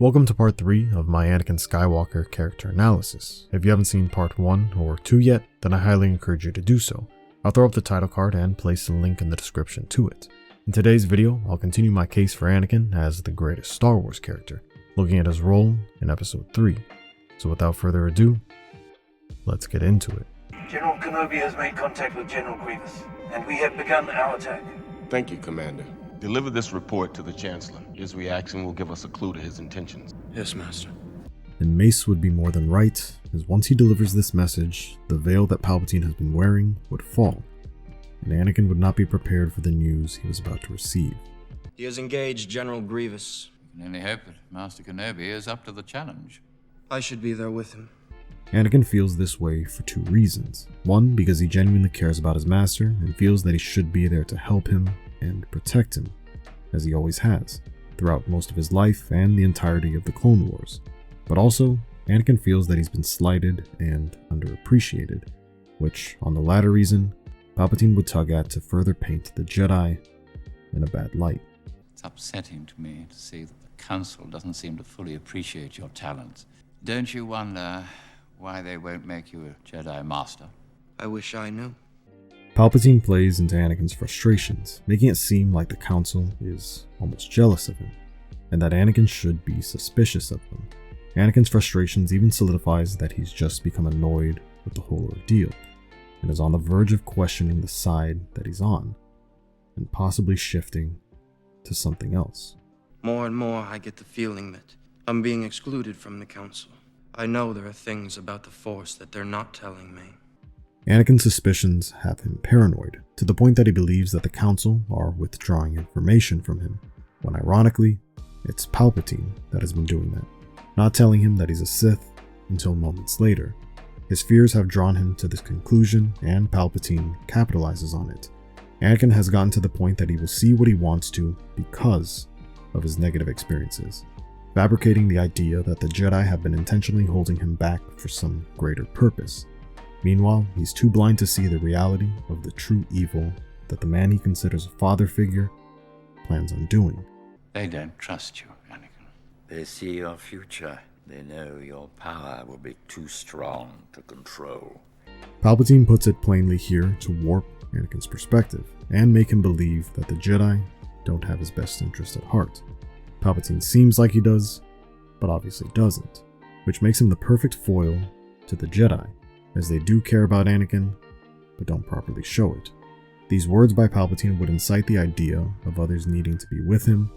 Welcome to part 3 of my Anakin Skywalker Character Analysis. If you haven't seen part 1 or 2 yet, then I highly encourage you to do so. I'll throw up the title card and place a link in the description to it. In today's video, I'll continue my case for Anakin as the greatest Star Wars character, looking at his role in Episode 3. So without further ado, let's get into it. General Kenobi has made contact with General Grievous, and we have begun our attack. Thank you, Commander. Deliver this report to the Chancellor. His reaction will give us a clue to his intentions. Yes, Master. And Mace would be more than right, as once he delivers this message, the veil that Palpatine has been wearing would fall, and Anakin would not be prepared for the news he was about to receive. He has engaged General Grievous. We can only hope that Master Kenobi is up to the challenge. I should be there with him. Anakin feels this way for 2 reasons. One, because he genuinely cares about his master and feels that he should be there to help him and protect him, as he always has, throughout most of his life and the entirety of the Clone Wars. But also, Anakin feels that he's been slighted and underappreciated, which, on the latter reason, Palpatine would tug at to further paint the Jedi in a bad light. It's upsetting to me to see that the Council doesn't seem to fully appreciate your talents. Don't you wonder why they won't make you a Jedi Master? I wish I knew. Palpatine plays into Anakin's frustrations, making it seem like the Council is almost jealous of him, and that Anakin should be suspicious of them. Anakin's frustrations even solidifies that he's just become annoyed with the whole ordeal, and is on the verge of questioning the side that he's on, and possibly shifting to something else. More and more, I get the feeling that I'm being excluded from the Council. I know there are things about the Force that they're not telling me. Anakin's suspicions have him paranoid, to the point that he believes that the Council are withdrawing information from him, when ironically, it's Palpatine that has been doing that, not telling him that he's a Sith until moments later. His fears have drawn him to this conclusion, and Palpatine capitalizes on it. Anakin has gotten to the point that he will see what he wants to because of his negative experiences, fabricating the idea that the Jedi have been intentionally holding him back for some greater purpose. Meanwhile, he's too blind to see the reality of the true evil that the man he considers a father figure plans on doing. They don't trust you, Anakin. They see your future. They know your power will be too strong to control. Palpatine puts it plainly here to warp Anakin's perspective and make him believe that the Jedi don't have his best interest at heart. Palpatine seems like he does, but obviously doesn't, which makes him the perfect foil to the Jedi, as they do care about Anakin, but don't properly show it. These words by Palpatine would incite the idea of others needing to be with him,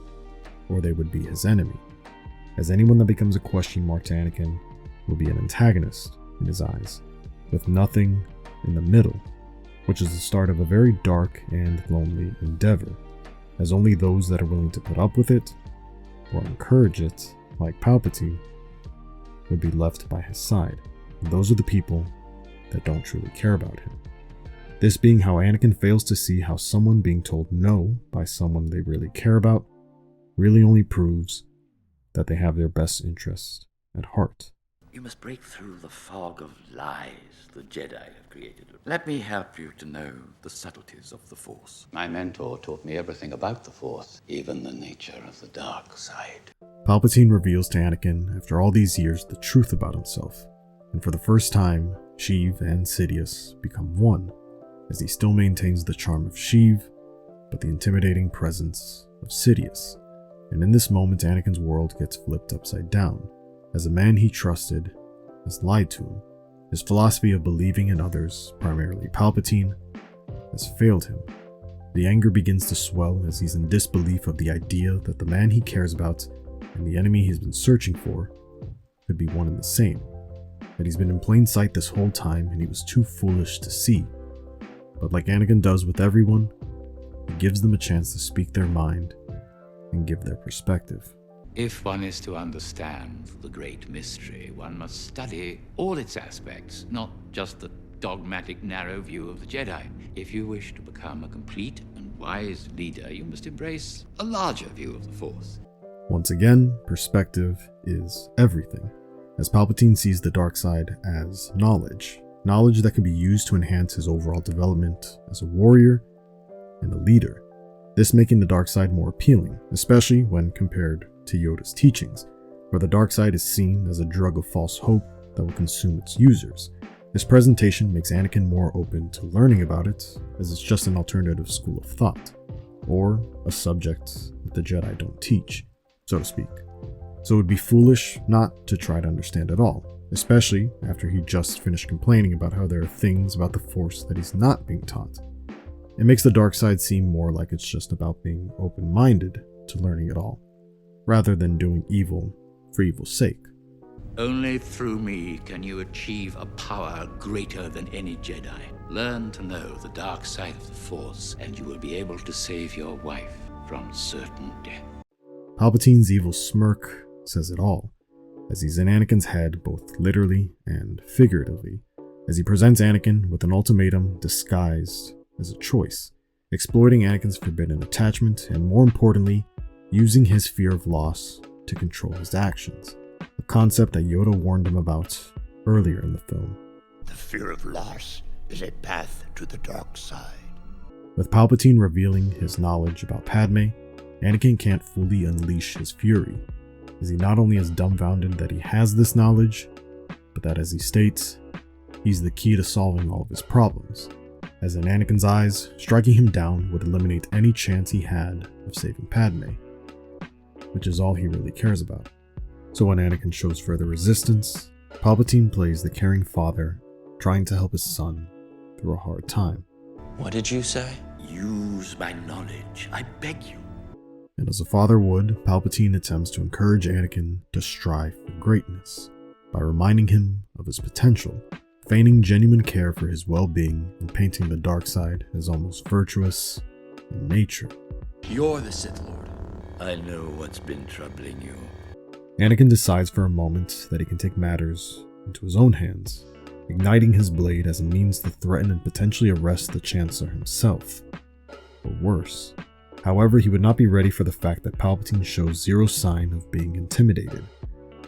or they would be his enemy, as anyone that becomes a question mark to Anakin will be an antagonist in his eyes, with nothing in the middle, which is the start of a very dark and lonely endeavor, as only those that are willing to put up with it, or encourage it, like Palpatine, would be left by his side. And those are the people that don't truly care about him. This being how Anakin fails to see how someone being told no by someone they really care about really only proves that they have their best interest at heart. You must break through the fog of lies the Jedi have created. Let me help you to know the subtleties of the Force. My mentor taught me everything about the Force, even the nature of the dark side. Palpatine reveals to Anakin, after all these years, the truth about himself, and for the first time, Sheev and Sidious become one, as he still maintains the charm of Sheev, but the intimidating presence of Sidious. And in this moment, Anakin's world gets flipped upside down, as a man he trusted has lied to him. His philosophy of believing in others, primarily Palpatine, has failed him. The anger begins to swell as he's in disbelief of the idea that the man he cares about and the enemy he's been searching for could be one and the same. That he's been in plain sight this whole time and he was too foolish to see. But like Anakin does with everyone, he gives them a chance to speak their mind and give their perspective. If one is to understand the great mystery, one must study all its aspects, not just the dogmatic, narrow view of the Jedi. If you wish to become a complete and wise leader, you must embrace a larger view of the Force. Once again, perspective is everything, as Palpatine sees the dark side as knowledge that can be used to enhance his overall development as a warrior and a leader. This making the dark side more appealing, especially when compared to Yoda's teachings, where the dark side is seen as a drug of false hope that will consume its users. This presentation makes Anakin more open to learning about it, as it's just an alternative school of thought, or a subject that the Jedi don't teach, so to speak. So it would be foolish not to try to understand it all, especially after he just finished complaining about how there are things about the Force that he's not being taught. It makes the dark side seem more like it's just about being open-minded to learning it all, rather than doing evil for evil's sake. Only through me can you achieve a power greater than any Jedi. Learn to know the dark side of the Force, and you will be able to save your wife from certain death. Palpatine's evil smirk says it all, as he's in Anakin's head both literally and figuratively, as he presents Anakin with an ultimatum disguised as a choice, exploiting Anakin's forbidden attachment and, more importantly, using his fear of loss to control his actions, a concept that Yoda warned him about earlier in the film. The fear of loss is a path to the dark side. With Palpatine revealing his knowledge about Padme, Anakin can't fully unleash his fury, as he not only is dumbfounded that he has this knowledge, but that, as he states, he's the key to solving all of his problems, as in Anakin's eyes, striking him down would eliminate any chance he had of saving Padme, which is all he really cares about. So when Anakin shows further resistance, Palpatine plays the caring father trying to help his son through a hard time. What did you say? Use my knowledge, I beg you. And as a father would, Palpatine attempts to encourage Anakin to strive for greatness by reminding him of his potential, feigning genuine care for his well-being and painting the dark side as almost virtuous in nature. You're the Sith Lord. I know what's been troubling you. Anakin decides for a moment that he can take matters into his own hands, igniting his blade as a means to threaten and potentially arrest the Chancellor himself, or worse. However, he would not be ready for the fact that Palpatine shows zero sign of being intimidated,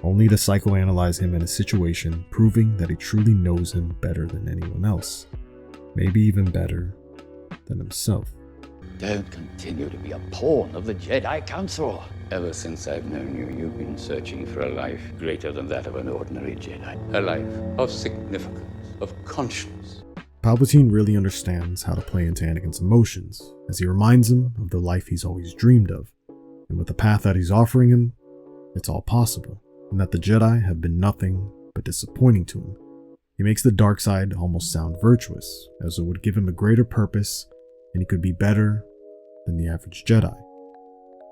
only to psychoanalyze him in a situation, proving that he truly knows him better than anyone else, maybe even better than himself. Don't continue to be a pawn of the Jedi Council. Ever since I've known you, you've been searching for a life greater than that of an ordinary Jedi. A life of significance, of conscience. Palpatine really understands how to play into Anakin's emotions, as he reminds him of the life he's always dreamed of, and with the path that he's offering him, it's all possible, and that the Jedi have been nothing but disappointing to him. He makes the dark side almost sound virtuous, as it would give him a greater purpose, and he could be better than the average Jedi.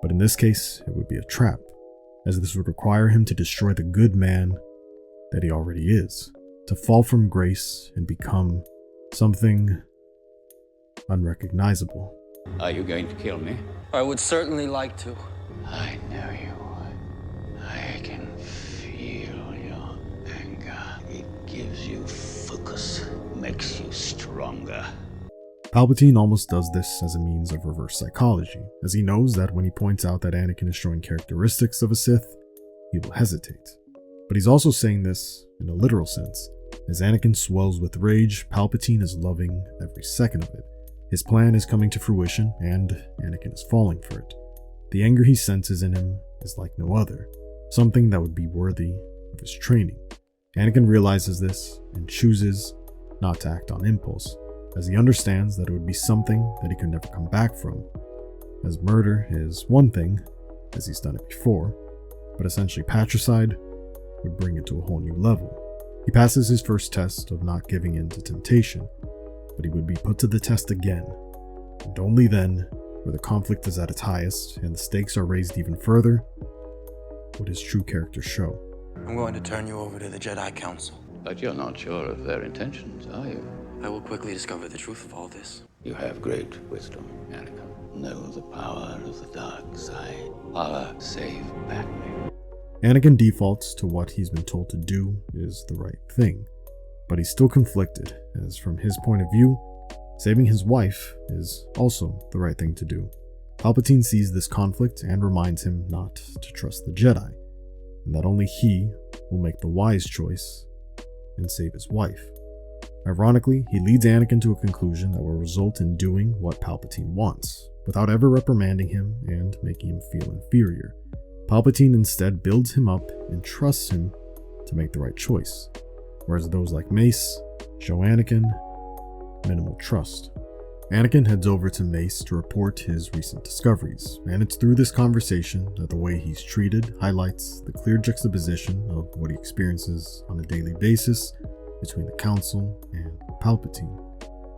But in this case, it would be a trap, as this would require him to destroy the good man that he already is, to fall from grace and become something unrecognizable. Are you going to kill me? I would certainly like to. I know you would. I can feel your anger. It gives you focus, makes you stronger. Palpatine almost does this as a means of reverse psychology, as he knows that when he points out that Anakin is showing characteristics of a Sith, he will hesitate. But he's also saying this in a literal sense. As Anakin swells with rage, Palpatine is loving every second of it. His plan is coming to fruition, and Anakin is falling for it. The anger he senses in him is like no other, something that would be worthy of his training. Anakin realizes this and chooses not to act on impulse, as he understands that it would be something that he could never come back from, as murder is one thing, as he's done it before, but essentially patricide would bring it to a whole new level. He passes his first test of not giving in to temptation, but he would be put to the test again, and only then, where the conflict is at its highest and the stakes are raised even further, would his true character show. I'm going to turn you over to the Jedi Council. But you're not sure of their intentions, are you? I will quickly discover the truth of all this. You have great wisdom, Anakin. Know the power of the dark side. Power save Padme. Anakin defaults to what he's been told to do is the right thing, but he's still conflicted, as from his point of view, saving his wife is also the right thing to do. Palpatine sees this conflict and reminds him not to trust the Jedi, and that only he will make the wise choice and save his wife. Ironically, he leads Anakin to a conclusion that will result in doing what Palpatine wants, without ever reprimanding him and making him feel inferior. Palpatine instead builds him up and trusts him to make the right choice, whereas those like Mace show Anakin minimal trust. Anakin heads over to Mace to report his recent discoveries, and it's through this conversation that the way he's treated highlights the clear juxtaposition of what he experiences on a daily basis between the Council and Palpatine.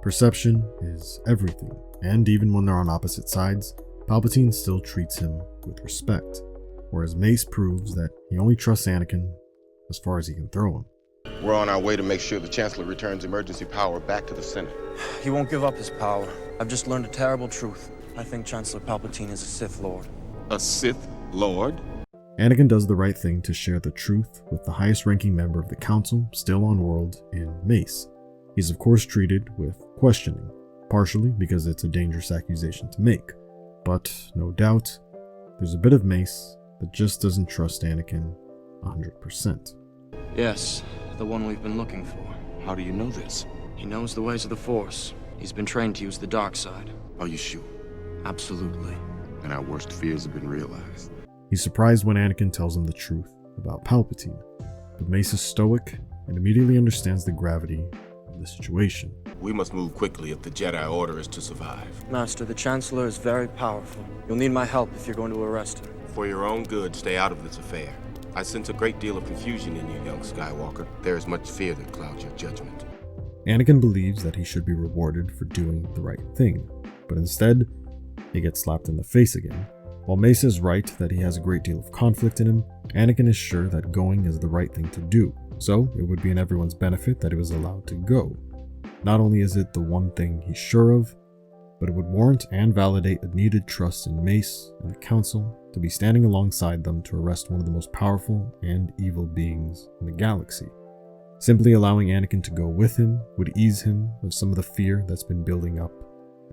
Perception is everything, and even when they're on opposite sides, Palpatine still treats him with respect, whereas Mace proves that he only trusts Anakin as far as he can throw him. We're on our way to make sure the Chancellor returns emergency power back to the Senate. He won't give up his power. I've just learned a terrible truth. I think Chancellor Palpatine is a Sith Lord. A Sith Lord? Anakin does the right thing to share the truth with the highest ranking member of the Council still on world in Mace. He's of course treated with questioning, partially because it's a dangerous accusation to make, but no doubt there's a bit of Mace that just doesn't trust Anakin 100%. Yes, the one we've been looking for. How do you know this? He knows the ways of the Force. He's been trained to use the dark side. Are you sure? Absolutely. And our worst fears have been realized. He's surprised when Anakin tells him the truth about Palpatine, but Mace is stoic and immediately understands the gravity of the situation. We must move quickly if the Jedi Order is to survive. Master, the Chancellor is very powerful. You'll need my help if you're going to arrest him. For your own good, stay out of this affair. I sense a great deal of confusion in you, young Skywalker. There is much fear that clouds your judgment. Anakin believes that he should be rewarded for doing the right thing, but instead, he gets slapped in the face again. While Mace is right that he has a great deal of conflict in him, Anakin is sure that going is the right thing to do, so it would be in everyone's benefit that he was allowed to go. Not only is it the one thing he's sure of, but it would warrant and validate a needed trust in Mace and the Council to be standing alongside them to arrest one of the most powerful and evil beings in the galaxy. Simply allowing Anakin to go with him would ease him of some of the fear that's been building up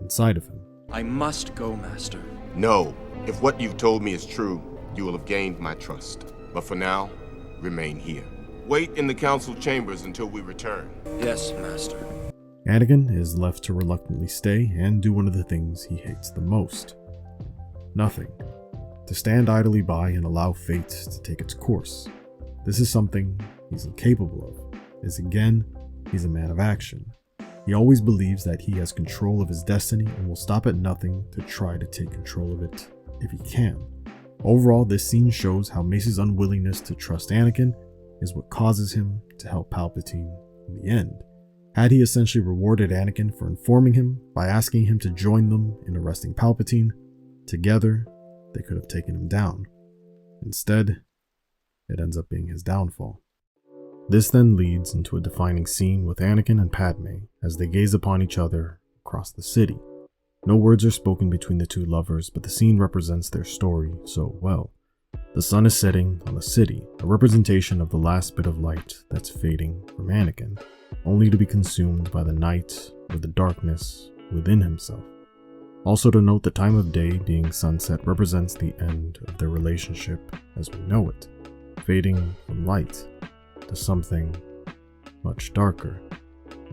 inside of him. I must go, Master. No. If what you've told me is true, you will have gained my trust. But for now, remain here. Wait in the Council chambers until we return. Yes, Master. Anakin is left to reluctantly stay and do one of the things he hates the most. Nothing. To stand idly by and allow fate to take its course. This is something he's incapable of, as again, he's a man of action. He always believes that he has control of his destiny and will stop at nothing to try to take control of it if he can. Overall, this scene shows how Mace's unwillingness to trust Anakin is what causes him to help Palpatine in the end. Had he essentially rewarded Anakin for informing him by asking him to join them in arresting Palpatine, together they could have taken him down. Instead, it ends up being his downfall. This then leads into a defining scene with Anakin and Padme as they gaze upon each other across the city. No words are spoken between the two lovers, but the scene represents their story so well. The sun is setting on the city, a representation of the last bit of light that's fading from Anakin, only to be consumed by the night or the darkness within himself. Also to note, the time of day being sunset represents the end of their relationship as we know it, fading from light to something much darker.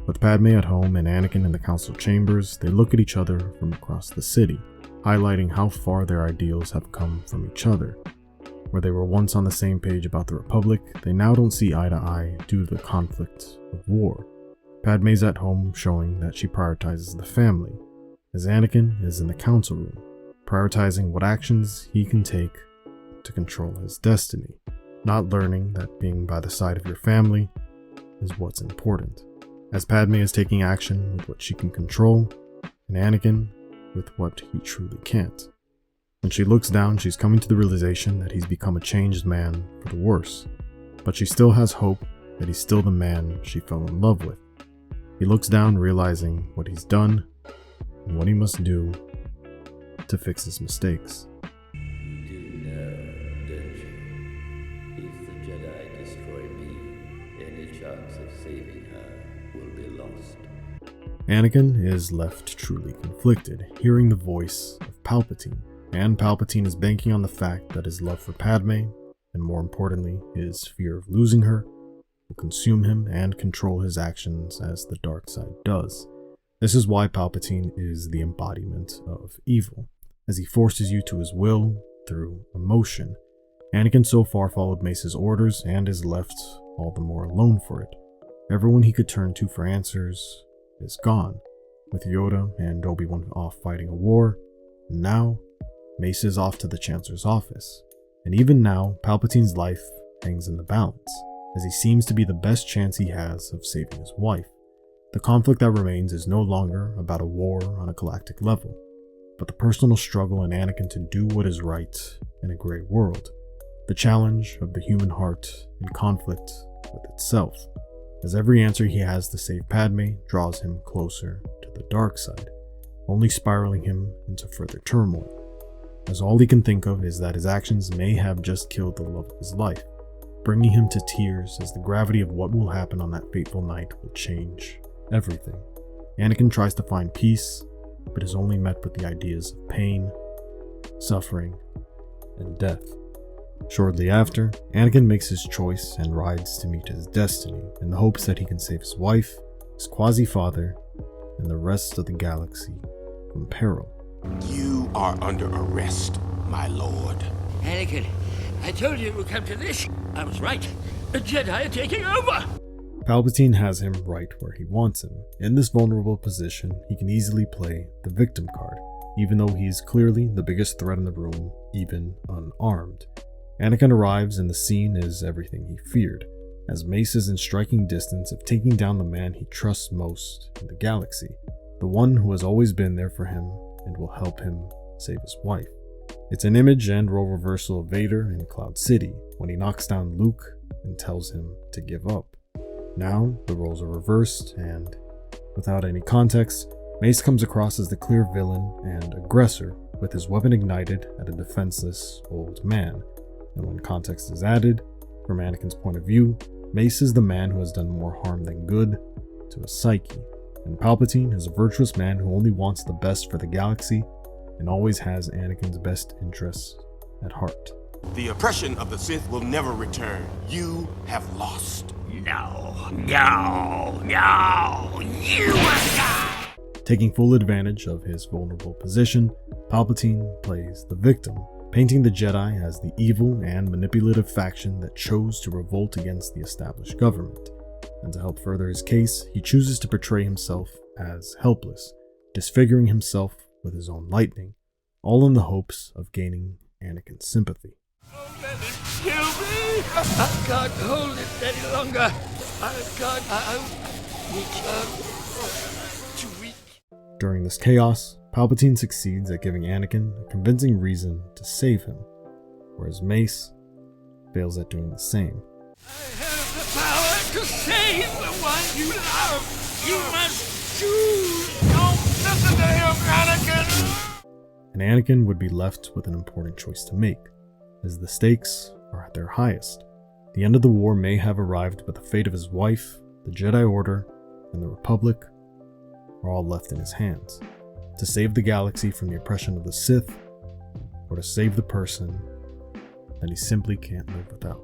With Padme at home and Anakin in the council chambers, they look at each other from across the city, highlighting how far their ideals have come from each other. Where they were once on the same page about the Republic, they now don't see eye to eye due to the conflict of war. Padme's at home, showing that she prioritizes the family, as Anakin is in the council room, prioritizing what actions he can take to control his destiny, not learning that being by the side of your family is what's important. As Padme is taking action with what she can control, and Anakin with what he truly can't. When she looks down, she's coming to the realization that he's become a changed man for the worse, but she still has hope that he's still the man she fell in love with. He looks down, realizing what he's done and what he must do to fix his mistakes. You do know, don't you? If the Jedi destroy me, any chance of saving her will be lost. Anakin is left truly conflicted, hearing the voice of Palpatine. And Palpatine is banking on the fact that his love for Padme, and more importantly, his fear of losing her, will consume him and control his actions as the dark side does. This is why Palpatine is the embodiment of evil, as he forces you to his will through emotion. Anakin so far followed Mace's orders and is left all the more alone for it. Everyone he could turn to for answers is gone, with Yoda and Obi-Wan off fighting a war, and now Mace is off to the Chancellor's office. And even now, Palpatine's life hangs in the balance, as he seems to be the best chance he has of saving his wife. The conflict that remains is no longer about a war on a galactic level, but the personal struggle in Anakin to do what is right in a grey world, the challenge of the human heart in conflict with itself, as every answer he has to save Padme draws him closer to the dark side, only spiraling him into further turmoil, as all he can think of is that his actions may have just killed the love of his life, bringing him to tears as the gravity of what will happen on that fateful night will change everything. Anakin tries to find peace, but is only met with the ideas of pain, suffering, and death. Shortly after, Anakin makes his choice and rides to meet his destiny in the hopes that he can save his wife, his quasi-father, and the rest of the galaxy from peril. You are under arrest, my lord. Anakin, I told you it would come to this. I was right. The Jedi are taking over! Palpatine has him right where he wants him. In this vulnerable position, he can easily play the victim card, even though he is clearly the biggest threat in the room, even unarmed. Anakin arrives and the scene is everything he feared, as Mace is in striking distance of taking down the man he trusts most in the galaxy, the one who has always been there for him and will help him save his wife. It's an image and role reversal of Vader in Cloud City, when he knocks down Luke and tells him to give up. Now, the roles are reversed, and without any context, Mace comes across as the clear villain and aggressor, with his weapon ignited at a defenseless old man. And when context is added, from Anakin's point of view, Mace is the man who has done more harm than good to his psyche, and Palpatine is a virtuous man who only wants the best for the galaxy and always has Anakin's best interests at heart. The oppression of the Sith will never return. You have lost. No, you must die! Taking full advantage of his vulnerable position, Palpatine plays the victim, painting the Jedi as the evil and manipulative faction that chose to revolt against the established government. And to help further his case, he chooses to portray himself as helpless, disfiguring himself with his own lightning, all in the hopes of gaining Anakin's sympathy. Don't let it kill me! I can't hold it any longer. I'm too weak. During this chaos, Palpatine succeeds at giving Anakin a convincing reason to save him, whereas Mace fails at doing the same. I have the power to save the one you love. You must choose. Don't listen to him, Anakin! And Anakin would be left with an important choice to make, as the stakes are at their highest. The end of the war may have arrived, but the fate of his wife, the Jedi Order, and the Republic are all left in his hands. To save the galaxy from the oppression of the Sith, or to save the person that he simply can't live without.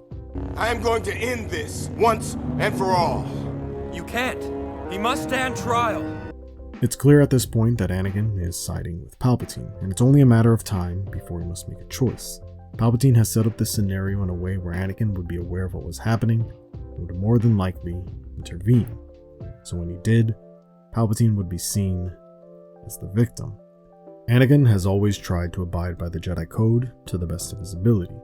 I am going to end this once and for all. You can't. He must stand trial. It's clear at this point that Anakin is siding with Palpatine, and it's only a matter of time before he must make a choice. Palpatine has set up this scenario in a way where Anakin would be aware of what was happening and would more than likely intervene. So when he did, Palpatine would be seen as the victim. Anakin has always tried to abide by the Jedi Code to the best of his ability,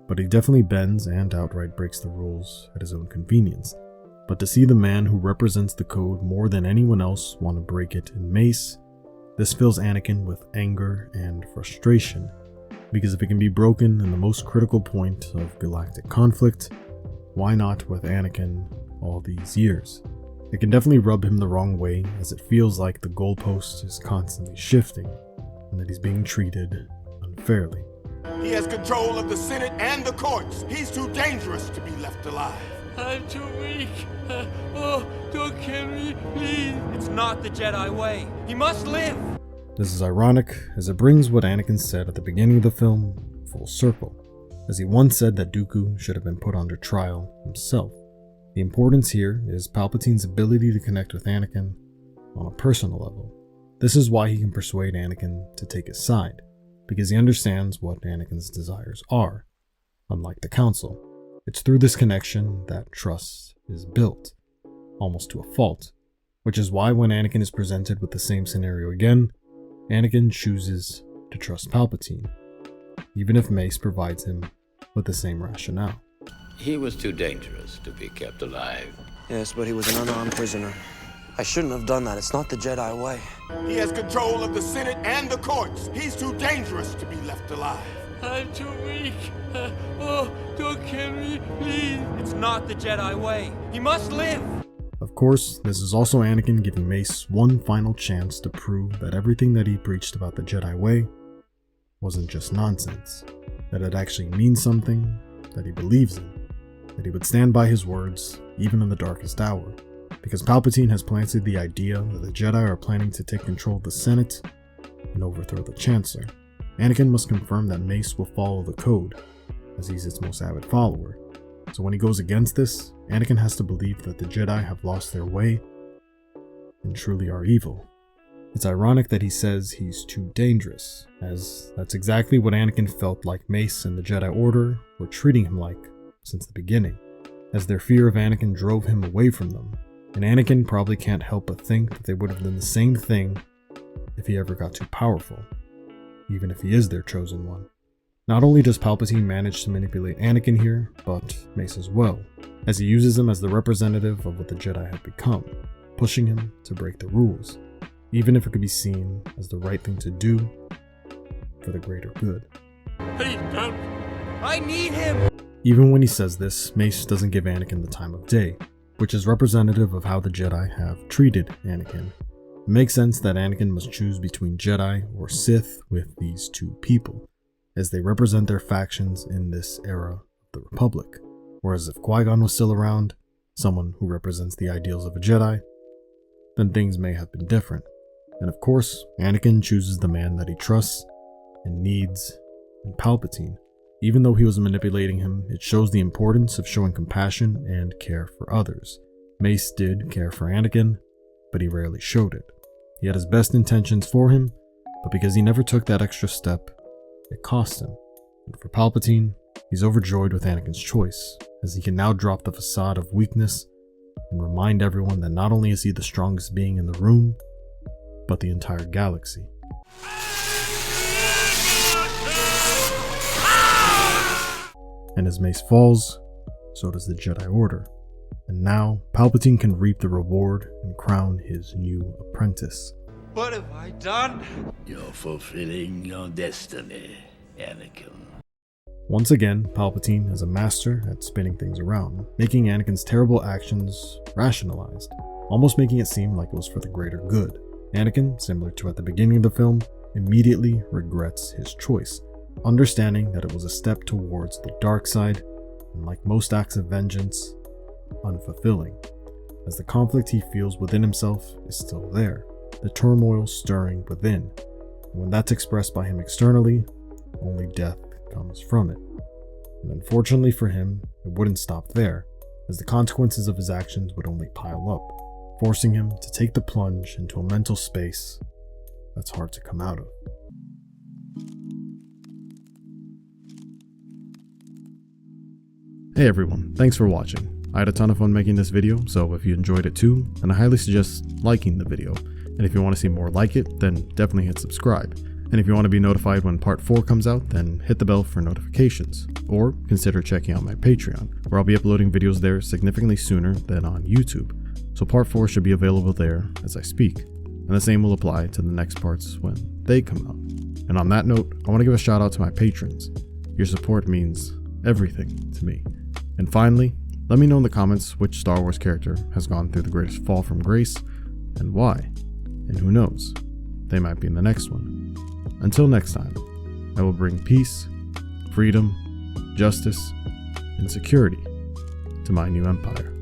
but he definitely bends and outright breaks the rules at his own convenience. But to see the man who represents the code more than anyone else want to break it in Mace, this fills Anakin with anger and frustration, because if it can be broken in the most critical point of galactic conflict, why not with Anakin all these years? It can definitely rub him the wrong way, as it feels like the goalpost is constantly shifting, and that he's being treated unfairly. He has control of the Senate and the courts. He's too dangerous to be left alive. I'm too weak. Don't kill me, please. It's not the Jedi way. He must live. This is ironic, as it brings what Anakin said at the beginning of the film full circle, as he once said that Dooku should have been put under trial himself. The importance here is Palpatine's ability to connect with Anakin on a personal level. This is why he can persuade Anakin to take his side, because he understands what Anakin's desires are. Unlike the Council, it's through this connection that trust is built, almost to a fault, which is why when Anakin is presented with the same scenario again, Anakin chooses to trust Palpatine, even if Mace provides him with the same rationale. He was too dangerous to be kept alive. Yes, but he was an unarmed prisoner. I shouldn't have done that. It's not the Jedi way. He has control of the Senate and the courts. He's too dangerous to be left alive. I'm too weak. Oh, don't kill me, please. It's not the Jedi way. He must live. Of course, this is also Anakin giving Mace one final chance to prove that everything that he preached about the Jedi way wasn't just nonsense, that it actually means something, that he believes in, that he would stand by his words even in the darkest hour. Because Palpatine has planted the idea that the Jedi are planning to take control of the Senate and overthrow the Chancellor. Anakin must confirm that Mace will follow the code, as he's its most avid follower. So when he goes against this, Anakin has to believe that the Jedi have lost their way and truly are evil. It's ironic that he says he's too dangerous, as that's exactly what Anakin felt like Mace and the Jedi Order were treating him like since the beginning, as their fear of Anakin drove him away from them. And Anakin probably can't help but think that they would have done the same thing if he ever got too powerful, even if he is their chosen one. Not only does Palpatine manage to manipulate Anakin here, but Mace as well, as he uses him as the representative of what the Jedi have become, pushing him to break the rules, even if it could be seen as the right thing to do for the greater good. Please don't. I need him. Even when he says this, Mace doesn't give Anakin the time of day, which is representative of how the Jedi have treated Anakin. It makes sense that Anakin must choose between Jedi or Sith with these two people, as they represent their factions in this era of the Republic. Whereas if Qui-Gon was still around, someone who represents the ideals of a Jedi, then things may have been different. And of course, Anakin chooses the man that he trusts and needs in Palpatine. Even though he was manipulating him, it shows the importance of showing compassion and care for others. Mace did care for Anakin, but he rarely showed it. He had his best intentions for him, but because he never took that extra step, it cost him. And for Palpatine, he's overjoyed with Anakin's choice, as he can now drop the facade of weakness and remind everyone that not only is he the strongest being in the room, but the entire galaxy. And as Mace falls, so does the Jedi Order. And now, Palpatine can reap the reward and crown his new apprentice. What have I done? You're fulfilling your destiny, Anakin. Once again, Palpatine is a master at spinning things around, making Anakin's terrible actions rationalized, almost making it seem like it was for the greater good. Anakin, similar to at the beginning of the film, immediately regrets his choice, understanding that it was a step towards the dark side, and like most acts of vengeance, unfulfilling, as the conflict he feels within himself is still there, the turmoil stirring within. And when that's expressed by him externally, only death comes from it. And unfortunately for him, it wouldn't stop there, as the consequences of his actions would only pile up, forcing him to take the plunge into a mental space that's hard to come out of. Hey everyone, thanks for watching. I had a ton of fun making this video, so if you enjoyed it too, then I highly suggest liking the video. And if you want to see more like it, then definitely hit subscribe. And if you want to be notified when part 4 comes out, then hit the bell for notifications. Or consider checking out my Patreon, where I'll be uploading videos there significantly sooner than on YouTube. So part 4 should be available there as I speak. And the same will apply to the next parts when they come out. And on that note, I want to give a shout out to my patrons. Your support means everything to me. And finally, let me know in the comments which Star Wars character has gone through the greatest fall from grace and why. And who knows, they might be in the next one. Until next time, I will bring peace, freedom, justice, and security to my new empire.